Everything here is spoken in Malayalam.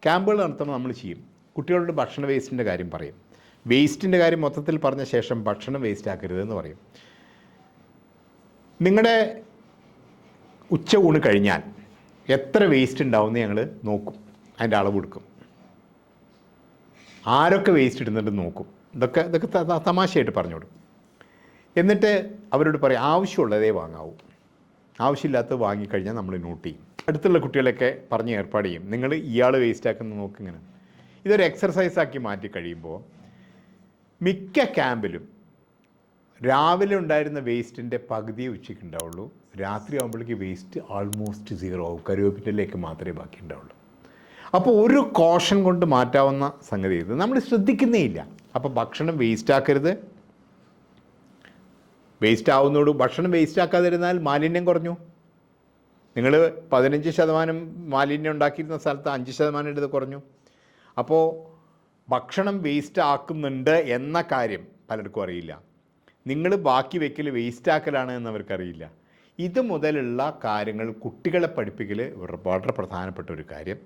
ക്യാമ്പുകൾ നടത്തുമ്പോൾ നമ്മൾ ചെയ്യും. കുട്ടികളുടെ ഭക്ഷണ വേസ്റ്റിൻ്റെ കാര്യം പറയും. വേസ്റ്റിൻ്റെ കാര്യം മൊത്തത്തിൽ പറഞ്ഞ ശേഷം ഭക്ഷണം വേസ്റ്റ് ആക്കരുതെന്ന് പറയും. നിങ്ങളുടെ ഉച്ച ഊണ് കഴിഞ്ഞാൽ എത്ര വേസ്റ്റ് ഉണ്ടാവുമെന്ന് ഞങ്ങൾ നോക്കും, അതിൻ്റെ അളവ് കൊടുക്കും. ആരൊക്കെ വേസ്റ്റ് ഇടുന്നുണ്ട് നോക്കും. ഇതൊക്കെ തമാശയായിട്ട് പറഞ്ഞു കൊടുക്കും. എന്നിട്ട് അവരോട് പറയും ആവശ്യമുള്ളതേ വാങ്ങാവൂ, ആവശ്യമില്ലാത്തത് വാങ്ങിക്കഴിഞ്ഞാൽ നമ്മൾ നോട്ട് ചെയ്യും. അടുത്തുള്ള കുട്ടികളൊക്കെ പറഞ്ഞ് ഏർപ്പാട് ചെയ്യും. നിങ്ങൾ ഇയാൾ വേസ്റ്റ് ആക്കുന്ന നോക്കിങ്ങനെ. ഇതൊരു എക്സർസൈസാക്കി മാറ്റി കഴിയുമ്പോൾ മിക്ക ക്യാമ്പിലും രാവിലെ ഉണ്ടായിരുന്ന വേസ്റ്റിൻ്റെ പകുതിയെ ഉച്ചയ്ക്ക് ഉണ്ടാവുള്ളൂ. രാത്രി ആകുമ്പോഴേക്ക് വേസ്റ്റ് ആൾമോസ്റ്റ് സീറോ ആവും. കരുവേപ്പിലേക്ക് മാത്രമേ ബാക്കി ഉണ്ടാവുള്ളൂ. അപ്പോൾ ഒരു കോഷൻ കൊണ്ട് മാറ്റാവുന്ന സംഗതി ഇത് നമ്മൾ ശ്രദ്ധിക്കുന്നേ ഇല്ല. അപ്പോൾ ഭക്ഷണം വേസ്റ്റ് ആക്കരുത്. വേസ്റ്റ് ആവുന്നതോട് ഭക്ഷണം വേസ്റ്റ് ആക്കാതിരുന്നാൽ മാലിന്യം കുറഞ്ഞു. നിങ്ങൾ 15% മാലിന്യം ഉണ്ടാക്കിയിരുന്ന സ്ഥലത്ത് 5% ഇത് കുറഞ്ഞു. അപ്പോൾ ഭക്ഷണം വേസ്റ്റ് ആക്കുന്നുണ്ട് എന്ന കാര്യം പലർക്കും അറിയില്ല. നിങ്ങൾ ബാക്കി വെക്കൽ വേസ്റ്റ് ആക്കലാണ് എന്നവർക്കറിയില്ല. ഇത് മുതലുള്ള കാര്യങ്ങൾ കുട്ടികളെ പഠിപ്പിക്കൽ വളരെ പ്രധാനപ്പെട്ട ഒരു കാര്യം.